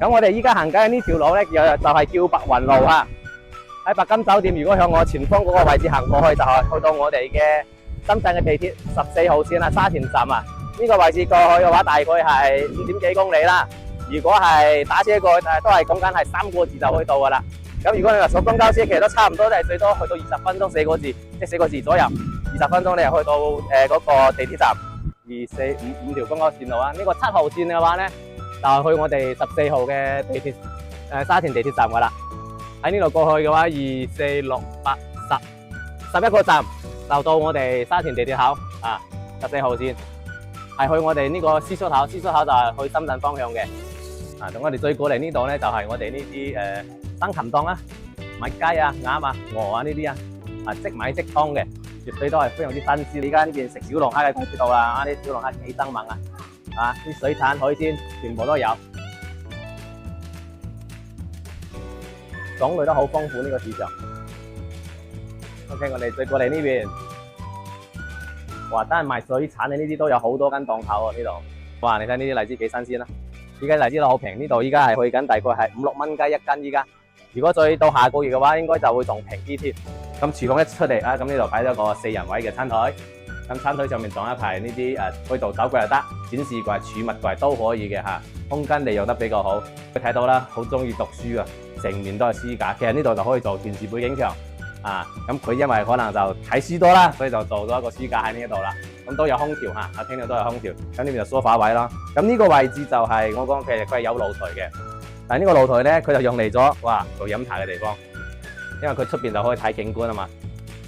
咁我哋依家行緊呢條路咧，就係叫白雲路啊。喺白金酒店，如果向我前方嗰個位置行過去，就係去到我哋嘅深圳嘅地鐵14號線啊，沙田站啊。呢個位置過去嘅話，大概係5點幾公里啦。如果係打車過去，都係講緊係3個字就可以到噶啦。咁如果你話坐公交車，其實都差唔多，都係最多去到20分鐘，4個字，即係4個字左右。20分鐘你就去到嗰個地鐵站，2、4、5條公交線路啊。呢個7號線嘅話咧，就係去我哋14號嘅地鐵沙田地鐵站噶啦。喺呢度過去嘅話，2、4、6、8、10， 11個站就到我哋沙田地鐵口啊。14號線係去我哋呢個獅出口，獅出口就係去深圳方向嘅。啊，咁我哋再過嚟呢度咧，就係我哋呢啲生禽檔啦，買雞啊、鴨啊、鵝啊呢啲啊，即買即劏嘅，絕對都係非常之新鮮。而家呢邊食小龍蝦嘅季節到啦，啲小龍蝦幾生猛啊！啊，啲水產海鮮全部都有，種類都好豐富呢個市場。OK， 我哋再過嚟呢邊，哇，單係賣水產嘅呢啲都有好多間檔口喎呢度。哇，你睇呢啲荔枝幾新鮮啦！依家荔枝都好平，呢度依家係去緊大概係5、6蚊雞一斤依家。如果再到下個月嘅話，應該就會仲平啲添。咁廚房一出嚟啊，咁呢度擺咗個4人位嘅餐台，咁餐台上面仲有一排呢啲可以做手櫃又得，展示櫃、儲物櫃都可以嘅嚇，空間利用得比較好。你睇到啦，好中意讀書啊，成面都係書架。其實呢度就可以做電視背景牆啊。咁佢因為可能就睇書多啦，所以就做咗一個書架喺呢一度啦。咁都有空調嚇，客廳度都有空調。咁呢邊就梳化位啦。咁呢個位置就係我講，其實佢係有露台嘅，但係呢個露台咧，佢就用嚟咗做飲茶嘅地方，因為佢出邊就可以睇景觀啊嘛。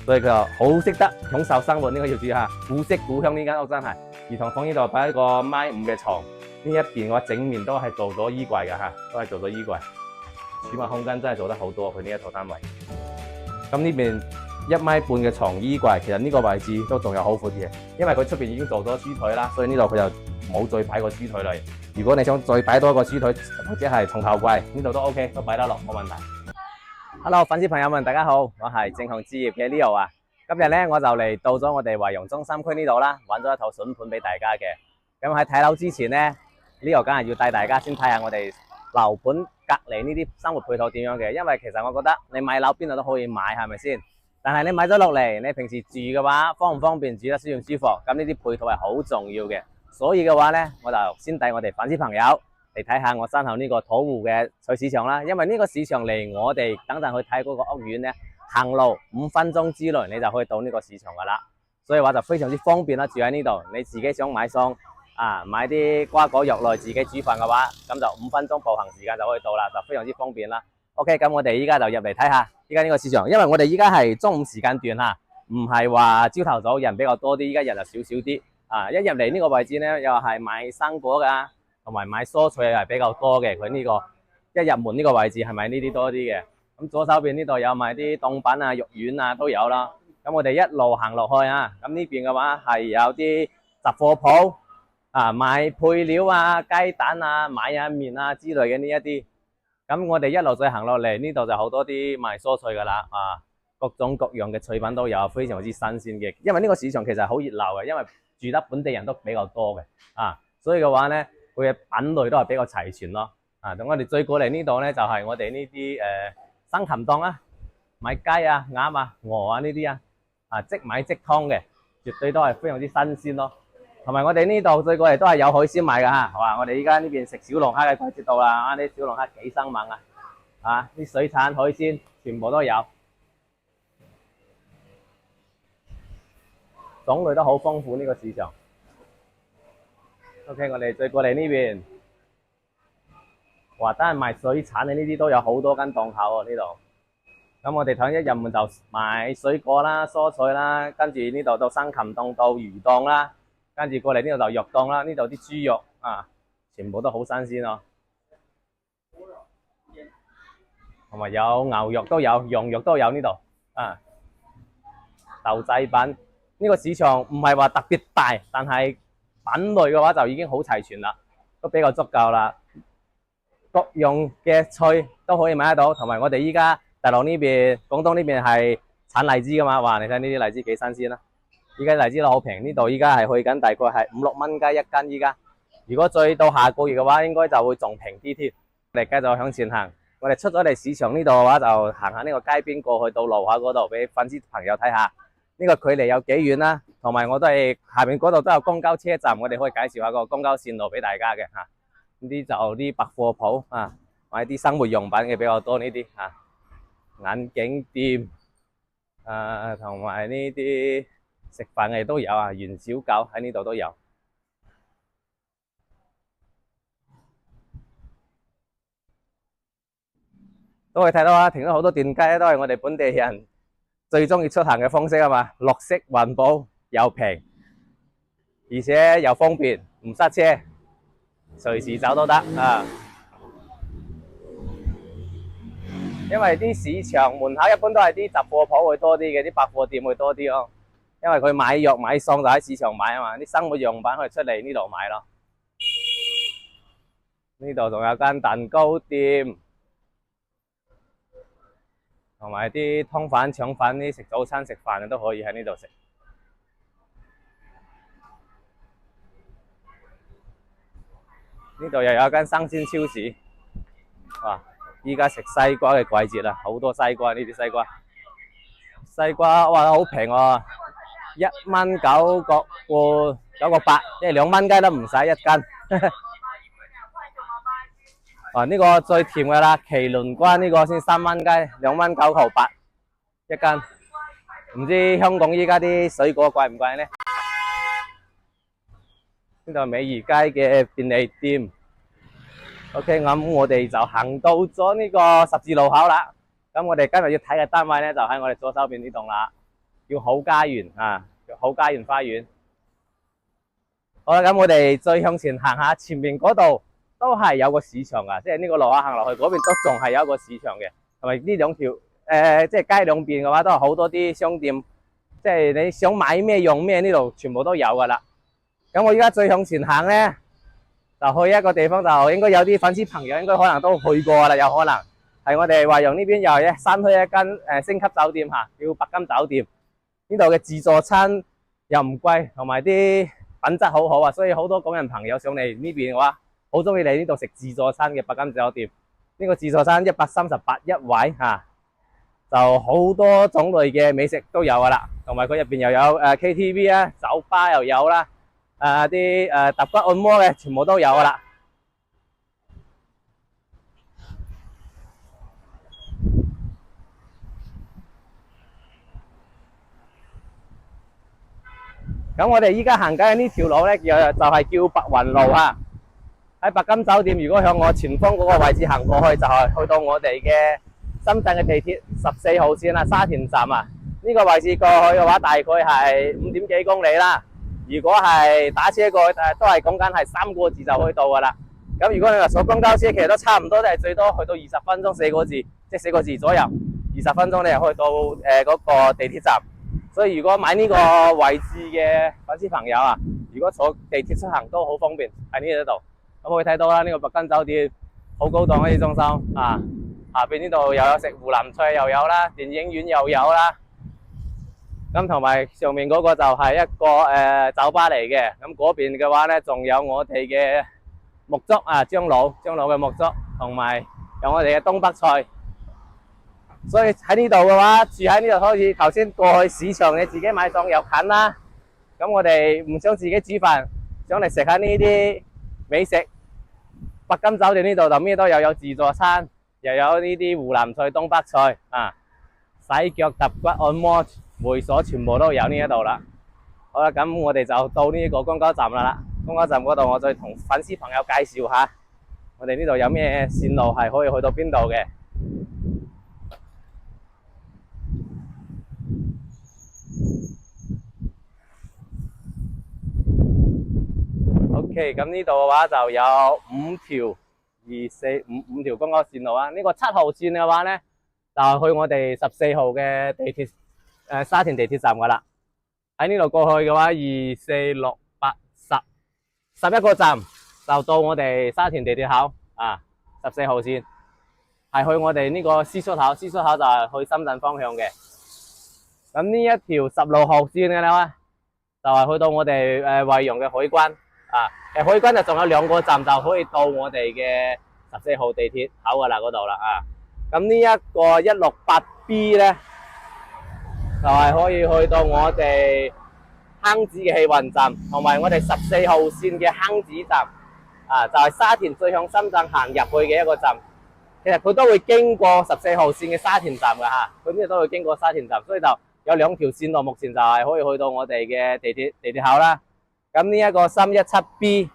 所以佢就好識得享受生活，呢個要注意下。古色古香呢間屋真係。兒童房呢度擺一個1.5米嘅床，呢一邊嘅話整面都係做咗衣櫃嘅嚇，都係做咗衣櫃。儲物空間真係做得好多，佢呢一套單位。咁呢邊1.5米嘅床衣櫃，其實呢個位置都仲有好闊嘅，因為佢出邊已經做咗書台啦，所以呢度佢就冇再擺個書台嚟。如果你想再擺多一個書台或者係床頭櫃，呢度都 OK， 都擺得落冇問題。Hello， 粉絲朋友們，大家好，我係正向置業嘅 Leo 啊。今日咧我就嚟到咗我哋惠陽中心區呢度啦，揾咗一套筍盤俾大家嘅。咁喺睇樓之前咧，Leo梗係要帶大家先睇下我哋樓盤隔離呢啲生活配套點樣嘅，因為其實我覺得你買樓邊度都可以買，係咪先？但係你買咗落嚟，你平時住嘅話方唔方便，住得舒唔舒服？咁呢啲配套係好重要嘅。所以嘅話咧，我就先帶我哋粉絲朋友嚟睇下我身後呢個土湖嘅菜市場啦。因為呢個市場離我哋等陣去睇嗰個屋苑咧，行路5分鐘之內你就可以到呢個市場噶啦。所以話就非常之方便啦。住喺呢度，你自己想買餸啊，買啲瓜果肉類自己煮飯嘅話，咁就5分鐘步行時間就可以到啦，就非常之方便啦。OK， 咁我哋依家就入嚟睇下依家呢個市場，因為我哋依家係中午時間段嚇，唔係話朝頭早人比較多啲，依家人就少少啲。啊！一入嚟呢個位置咧，又係買生果噶，同埋買蔬菜又係比較多嘅。佢呢個一入門呢個位置係買呢啲多啲嘅。咁左手邊呢度有賣啲凍品啊、肉丸啊都有啦。咁我哋一路行落去啊，咁呢邊嘅話係有啲雜貨鋪啊，買配料啊、雞蛋啊、買下麵啊之類嘅呢一啲。咁我哋一路再行落嚟，呢度就好多啲賣蔬菜噶啦啊，各種各樣嘅菜品都有，非常之新鮮嘅。因為呢個市場其實好熱鬧嘅，因為住得本地人都比較多嘅，所以嘅話咧，佢嘅品類都係比較齊全咯，咁我哋再過嚟呢度咧，就係我哋呢啲生禽檔啊，買雞啊、鴨啊、鵝啊呢啲即買即劏嘅，絕對都係非常之新鮮咯。同埋我哋呢度再過嚟都係有海鮮賣㗎嚇，係嘛？我哋依家呢邊食小龍蝦嘅季節到啦，啲小龍蝦幾生猛啊！啲水產海鮮全部都有。種類都好豐富呢個市場。OK， 我哋再過嚟呢邊，哇！單係賣水產嘅呢啲都有好多間檔口喎呢度。咁我哋睇一入門就買水果啦、蔬菜啦，跟住呢度到生禽檔到魚檔啦，跟住過嚟呢度就肉檔啦。呢度啲豬肉全部都好新鮮咯，同埋有牛肉都有，羊肉都有呢度豆製品。呢個市場唔係話特別大，但係品類嘅話就已經好齊全啦，都比較足夠啦。各樣嘅菜都可以買得到，同埋我哋依家大陸呢邊、廣東呢邊係產荔枝噶嘛，哇！你睇呢啲荔枝幾新鮮啦！依家荔枝都好平，呢度依家係去緊大概係5、6蚊雞一斤依家。如果再到下個月嘅話，應該就會仲平啲添。我哋繼續向前行。我哋出咗嚟市場呢度嘅話，就行下呢個街邊過去到樓下嗰度，俾粉絲朋友睇下呢個距離有幾遠啦。同埋我都係下面嗰度都有公交車站，我哋可以介紹下個公交線路俾大家嘅嚇。呢啲就啲百貨鋪啊，買啲生活用品嘅比較多呢啲嚇，眼鏡店同埋呢啲食飯嘅都有啊，元小狗喺呢度都有。都可以睇到啊，停咗好多電雞都係我哋本地人最中意出行嘅方式啊嘛，綠色環保又平，而且又方便，唔塞車，隨時走都得啊。因為啲市場門口一般都係啲雜貨鋪會多啲嘅，啲百貨店會多啲咯。因為佢買藥買餸就喺市場買啊嘛，啲生活用品可以出嚟呢度買咯。呢度仲有間蛋糕店。同埋啲湯飯、腸飯啲食早餐食飯嘅都可以喺呢度食。呢度又有一間生鮮超市，哇！依家食西瓜嘅季節啦，好多西瓜呢啲西瓜。西瓜哇好平喎，1蚊9個半，9個8，即係2蚊雞都唔使一斤。呢個最甜嘅啦，麒麟關呢個先3蚊雞，2蚊9毫8一斤。唔知香港依家啲水果貴唔貴呢？呢度係美宜街嘅便利店。OK， 咁我哋就行到咗呢個十字路口啦。咁我哋今日要睇嘅單位呢，就喺我哋左手邊呢棟啦，叫好家園啊，叫好家園花園。好啦，咁我哋再向前行下，前面嗰度都係有個市場噶，即係呢個路下行落去嗰邊都仲係有一個市場嘅，同埋呢兩條即係街兩邊嘅話都係好多啲商店，即係你想買咩用咩呢度全部都有噶啦。咁我而家再向前行呢，就去一個地方，就應該有啲粉絲朋友應該可能都去過啦，有可能係我哋惠陽呢邊又係新開一間星級酒店嚇，叫白金酒店。呢度嘅自助餐又唔貴，同埋啲品質好好啊，所以好多港人朋友上嚟呢邊嘅話，好中意嚟呢度食自助餐嘅白金酒店。呢個自助餐138一位嚇，就好多種類嘅美食都有噶啦，同埋佢入邊又有KTV 啊，酒吧又有啦，啲揼骨按摩嘅全部都有噶啦。咁我哋依家行緊嘅呢條路咧，就係叫白雲路啊。喺白金酒店，如果向我前方嗰個位置行過去，就係去到我哋嘅深圳嘅地鐵14號線啦，沙田站啊。呢個位置過去嘅話，大概係5點幾公里啦。如果係打車過去，都係講緊係3個字就可以到噶啦。咁如果你話坐公交車，其實都差唔多，都係最多去到20分鐘，4個字，即係4個字左右，20分鐘你就可以到嗰個地鐵站。所以如果買呢個位置嘅粉絲朋友啊，如果坐地鐵出行都好方便喺呢度。咁可以睇到啦，呢個白金酒店好高檔呢啲裝修啊，下邊呢度又有食湖南菜又有啦，電影院又有啦。咁同埋上面嗰個就係一個酒吧嚟嘅，咁嗰邊嘅話呢，仲有我哋嘅沐足啊，張老嘅沐足，同埋有我哋嘅東北菜。所以喺呢度嘅話，住喺呢度可以頭先過去市場，你自己買餸又近啦。咁我哋唔想自己煮飯，想嚟食下呢啲美食。白金酒店呢度就咩都有自助餐，又有呢啲湖南菜、東北菜啊，洗腳、揼骨、按摩、會所全部都有呢一度啦。好啦，咁我哋就到呢個公交站啦。公交站嗰度，我再同粉絲朋友介紹下，我哋呢度有咩線路係可以去到邊度嘅。OK， 咁呢度嘅話就有5條公交線路啊。呢個7號線嘅話呢，就去我哋14號嘅地鐵沙田地鐵站噶啦。喺呢度過去嘅話，2、4、6、8、10， 11個站就到我哋沙田地鐵口啊。14號線係去我哋呢個 C 出口就係去深圳方向嘅。咁呢一條16號線嘅咧，就係去到我哋惠陽嘅海關啊。海關就仲有2個站就可以到我哋嘅14號地鐵口噶啦嗰度啦啊。咁呢一個168B 咧，就係可以去到我哋坑子嘅氣運站，同埋我哋14號線嘅坑子站啊，就係沙田最向深圳行入去嘅一個站。其實佢都會經過14號線嘅沙田站嘅嚇，佢呢度都會經過沙田站，所以就有兩條線路，目前就係可以去到我哋嘅地鐵口啦。咁呢一個317B，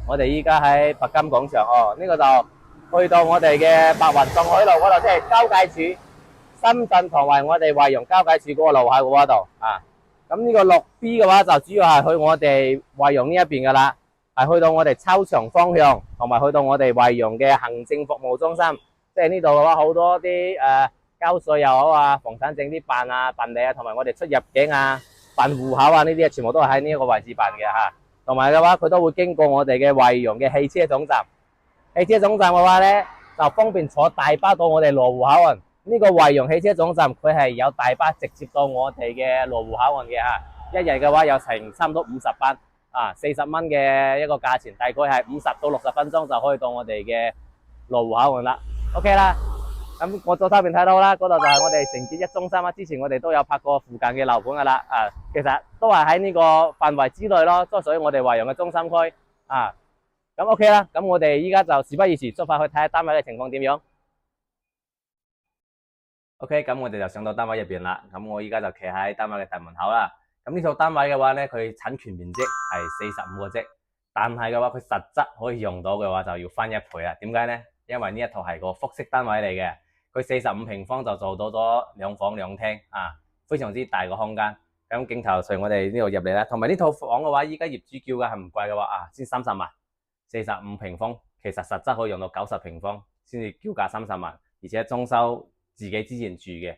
我哋依家喺白金廣場哦，呢個就去到我哋嘅白雲上海路嗰度，即係交界處，深圳同埋我哋惠陽交界處嗰個路喺嗰度啊。咁呢個6B 嘅話就主要係去我哋惠陽呢一邊噶啦。係去到我哋操場方向，同埋去到我哋惠陽嘅行政服務中心，即係呢度嘅話好多啲交稅又好啊，房產證啲辦理啊，同埋我哋出入境啊、辦戶口啊呢啲全部都係喺呢一個位置辦嘅嚇。同埋嘅話，佢都會經過我哋嘅惠陽嘅汽車總站。汽車總站嘅話咧，就方便坐大巴到我哋羅湖口岸。呢個惠陽汽車總站佢係有大巴直接到我哋嘅羅湖口岸嘅嚇。一日嘅話有成差唔多50班。40蚊嘅一個價錢，大概係50到60分鐘就可以到我哋嘅羅湖口岸啦。OK 啦，咁我左手邊睇到啦，嗰度就係我哋城建1中心啦。之前我哋都有拍過附近嘅樓盤噶啦，其實都係喺呢個範圍之內咯，都屬於我哋惠陽嘅中心區啊。咁 OK 啦，咁我哋依家就事不宜遲，出發去睇下單位嘅情況點樣。OK，咁我哋就上到單位入邊啦。咁我依家就企喺單位嘅大門口啦。咁呢套單位嘅話咧，佢產權面積係45個積，但係嘅話佢實質可以用到嘅話就要翻1倍啦。點解咧？因為呢一套係個複式單位嚟嘅，佢45平方就做到咗2房2廳啊，非常之大個空間。咁鏡頭隨我哋呢度入嚟啦，同埋呢套房嘅話，依家業主叫嘅係唔貴嘅話先30萬，45平方，其實實質可以用到90平方先至叫價30萬，而且裝修自己之前住嘅。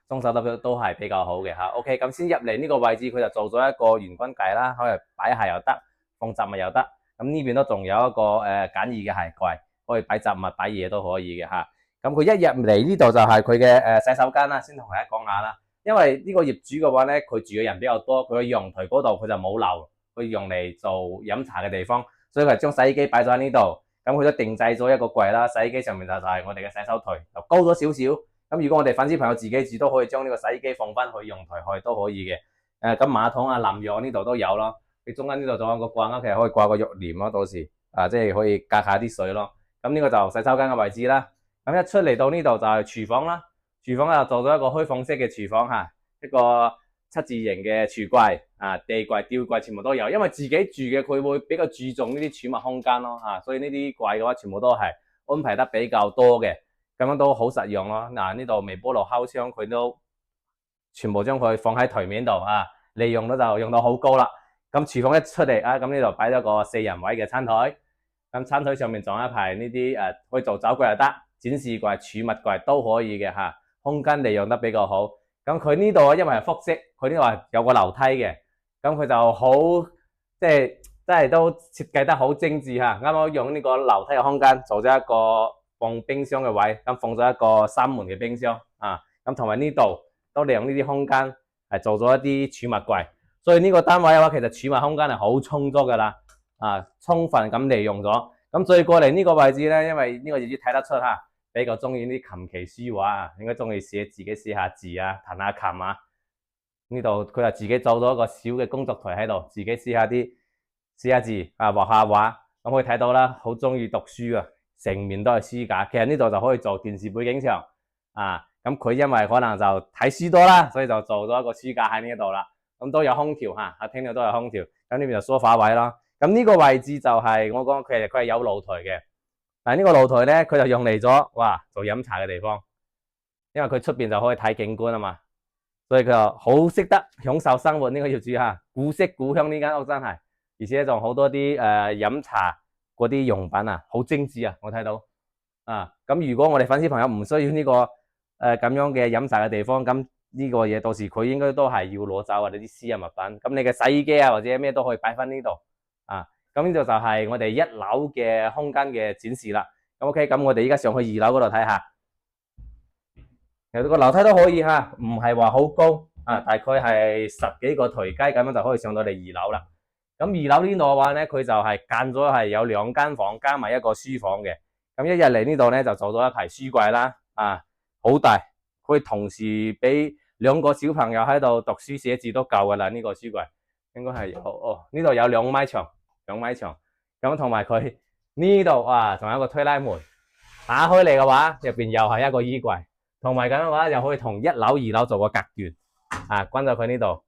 裝修都係比較好嘅嚇。OK， 咁先入嚟呢個位置，佢就做咗一個圓軍櫃啦，可以擺鞋又得，放雜物又得。咁呢邊都仲有一個簡易嘅鞋櫃，可以擺雜物、擺嘢都可以嘅嚇。咁佢一入嚟呢度就係佢嘅洗手間啦，先同大家講下啦。因為呢個業主嘅話咧，佢住嘅人比較多，佢嘅陽台嗰度佢就冇樓，佢用嚟做飲茶嘅地方，所以佢將洗衣機擺咗喺呢度。咁佢都定製咗一個櫃啦，洗衣機上面就係我哋嘅洗手台，就高咗少少。咁如果我哋粉絲朋友自己住，都可以將呢個洗衣機放翻去陽台去都可以嘅。咁馬桶啊、淋浴呢度都有咯。你中間呢度仲有個掛鈎，其實可以掛個浴簾咯，到時即係可以隔下啲水咯。咁呢個就洗手間嘅位置啦。咁一出嚟到呢度就係廚房啦。廚房就做咗一個開放式嘅廚房嚇，一個7字形嘅櫥櫃地櫃、吊櫃全部都有。因為自己住嘅佢會比較注重呢啲儲物空間咯所以呢啲櫃嘅話全部都係安排得比較多嘅。咁樣都好實用咯。呢度微波爐、烤箱佢都全部將佢放喺台面度利用就用到好高啦。咁廚房一出嚟咁呢度擺咗個4人位嘅餐台。咁餐台上面仲有一排呢啲可以做酒櫃又得，展示櫃、儲物櫃都可以嘅空間利用得比較好。咁佢呢度因為係複式，佢呢度係有個樓梯嘅，咁佢就好即係真係都設計得好精緻啱啱用呢個樓梯嘅空間做咗一個放冰箱嘅位，咁放咗一個3門嘅冰箱咁同埋呢度都利用呢啲空間係做咗一啲儲物櫃，所以呢個單位嘅話，其實儲物空間係好充足噶啦充分咁利用咗。咁再過嚟呢個位置咧，因為呢個業主睇得出比較中意啲琴棋書畫應該中意自己寫下字彈下琴呢度佢就自己做咗一個小嘅工作台喺度，自己寫下字畫下畫。咁可以睇到啦，好中意讀書成面都係書架。其實呢度就可以做電視背景牆咁佢因為可能就睇書多啦，所以就做咗一個書架喺呢度啦。咁都有空調客廳度都有空調。咁呢邊就梳化位啦。咁呢個位置就係我講，其實佢係有露台嘅。但係呢個露台咧，佢就用嚟咗做飲茶嘅地方，因為佢出邊就可以睇景觀嘛，所以佢就好識得享受生活。呢個業主古色古香呢間屋真係，而且仲好多啲飲茶嗰啲用品好精緻我睇到咁如果我哋粉絲朋友唔需要呢個咁樣嘅飲茶嘅地方，咁呢個嘢到時佢應該都係要攞走或者啲私人物品。咁你嘅洗衣機或者咩都可以擺翻呢度咁呢度就係我哋1樓嘅空間嘅展示啦。咁 OK， 咁我哋依家上去2樓嗰度睇下。其實個樓梯都可以唔係話好高大概係10幾個台階咁樣就可以上到嚟2樓啦。咁2樓呢度嘅話咧，佢就係間咗係有2間房加埋一個書房嘅。咁一日嚟呢度咧就做咗一排書櫃啦，好大，可以同時俾2個小朋友喺度讀書寫字都夠噶啦。呢個書櫃應該係有呢度有2米長，2米長。咁同埋佢呢度仲有一個推拉門，打開嚟嘅話，入邊又係一個衣櫃，同埋咁嘅話又可以同1樓、2樓做個隔斷，關咗佢呢度，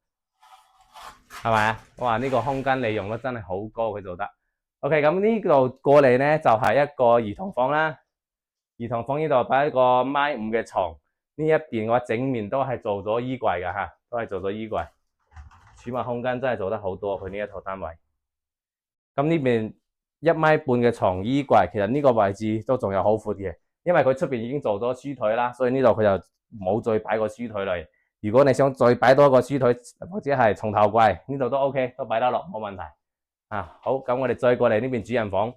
係咪啊？哇！呢個空間利用率真係好高，佢做得。OK， 咁呢度過嚟咧就係一個兒童房啦。兒童房呢度擺一個1.5米嘅床，呢一邊嘅話整面都係做咗衣櫃嘅嚇，都係做咗衣櫃。儲物空間真係做得好多，佢呢一套單位。咁呢邊1.5米嘅床衣櫃，其實呢個位置都仲有好闊嘅，因為佢出邊已經做咗書台啦，所以呢度佢就冇再擺個書台嚟。如果你想再擺多一個書台或者係床頭櫃，呢度都 OK， 都擺得落，冇問題。好，咁我哋再過嚟呢邊主人房。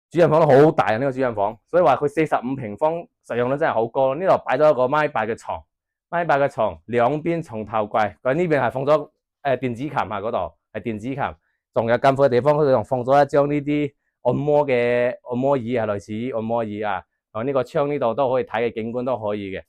主人房都好大啊，呢個主人房，所以話佢45平方，實用率真係好高。呢度擺咗一個1.8米嘅床，1.8米嘅床，兩邊床頭櫃，佢呢邊係放咗電子琴啊，嗰度係電子琴，仲有間闊嘅地方，佢仲放咗一張呢啲按摩椅啊，類似按摩椅啊，同呢個窗呢度都可以睇嘅景觀都可以嘅。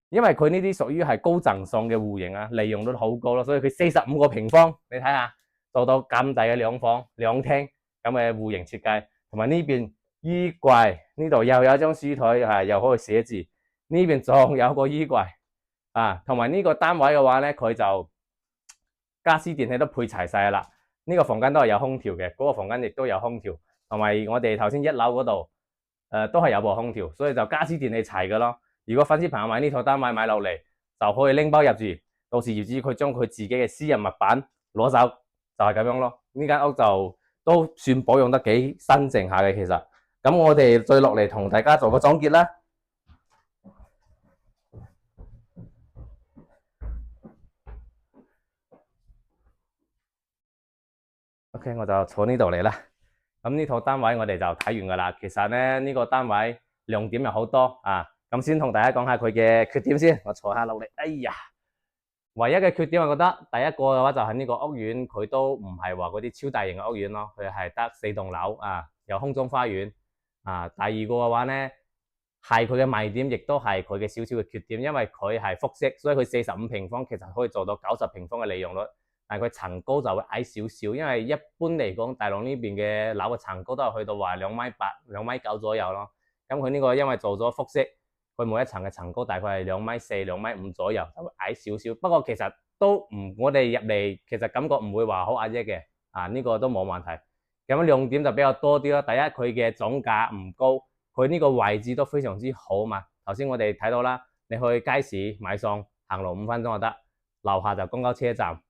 因為佢呢啲屬於係高層數嘅戶型啊，利用率好高咯，所以佢45個平方，你睇下做到咁大嘅2房2廳咁嘅戶型設計。同埋呢邊衣櫃呢度又有一張書台，又可以寫字。呢邊仲有個衣櫃同埋呢個單位嘅話咧，佢就家私電器都配齊晒啦。呢個房間都係有空調嘅，嗰個房間亦都有空調。同埋我哋頭先1樓嗰度都係有部空調，所以就家私電器齊嘅咯。如果粉絲朋友買呢套單位買落嚟，就可以拎包入住，到時業主佢將佢自己嘅私人物品攞走，就係咁樣咯。呢間屋就都算保養得幾新淨下嘅，其實。咁我哋再落嚟同大家做個總結啦。OK， 我就坐呢度嚟啦。咁呢套單位我哋就睇完噶啦。其實咧呢個單位亮點又好多咁先同大家講下佢嘅缺點先。我坐下落嚟，哎呀，唯一嘅缺點我覺得第一個嘅話就係呢個屋苑佢都唔係話嗰啲超大型嘅屋苑咯，佢係得4棟樓有空中花園第二個嘅話咧係佢嘅賣點，亦都係佢嘅少少嘅缺點，因為佢係複式，所以佢45平方其實可以做到90平方嘅利用率，但係佢層高就會矮少少，因為一般嚟講大陸呢邊嘅樓嘅層高都係去到話2.8米、2.9米左右咯。咁佢呢個因為做咗複式，佢每一層嘅層高大概係2.4米、2.5米左右，就會矮少少。不過其實都唔，我哋入嚟其實感覺唔會話好壓抑嘅呢個都冇問題。咁亮點就比較多啲咯。第一，佢嘅總價唔高，佢呢個位置都非常之好嘛。頭先我哋睇到啦，你去街市買餸，行路5分鐘就得，樓下就公交車站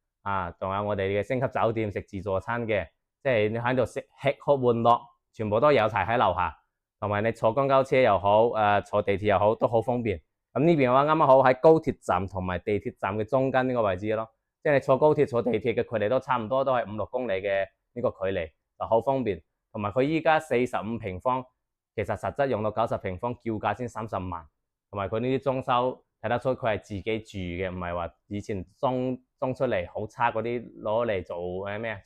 仲有我哋嘅星級酒店食自助餐嘅，即係你喺度吃喝玩樂，全部都有齊喺樓下。同埋你坐公交車又好，坐地鐵又好，都好方便。咁呢邊嘅話啱啱好喺高鐵站同埋地鐵站嘅中間呢個位置咯，即係你坐高鐵坐地鐵嘅距離都差唔多，都係5-6公里嘅呢個距離，就好方便。同埋佢依家45平方，其實實質用到90平方，叫價先30萬。同埋佢呢啲裝修睇得出佢係自己住嘅，唔係話以前裝出嚟好差嗰啲攞嚟做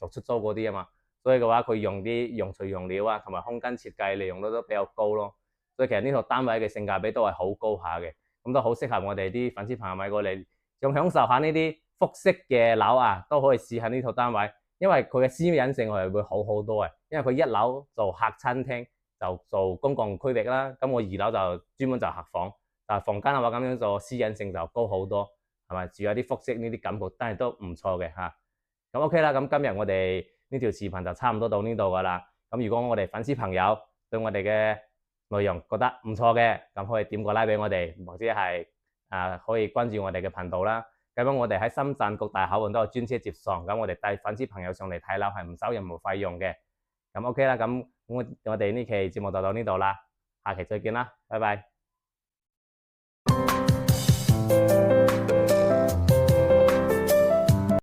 做出租嗰啲啊嘛。所以嘅話，佢用啲用材用料同埋空間設計利用率都比較高咯。所以其實呢套單位嘅性價比都係好高下嘅，咁都好適合我哋啲粉絲朋友買過嚟，仲享受下呢啲複式嘅樓都可以試下呢套單位，因為佢嘅私隱性係會好好多嘅。因為佢1樓做客餐廳，就做公共區域啦，咁我2樓就專門就客房，但係房間嘅話咁樣做私隱性就高好多，係咪？仲有啲複式呢啲感覺，但係都唔錯嘅嚇。咁 OK 啦，咁今日我哋呢條視頻就差唔多到呢度噶啦。咁如果我哋粉絲朋友對我哋嘅內容覺得唔錯嘅，咁可以點個 like 俾我哋，或者係可以關注我哋嘅頻道啦。咁樣我哋喺深圳各大口岸都有專車接送，咁我哋帶粉絲朋友上嚟睇樓係唔收任何費用嘅。咁 OK 啦，咁我哋呢期節目就到呢度啦，下期再見啦，拜拜。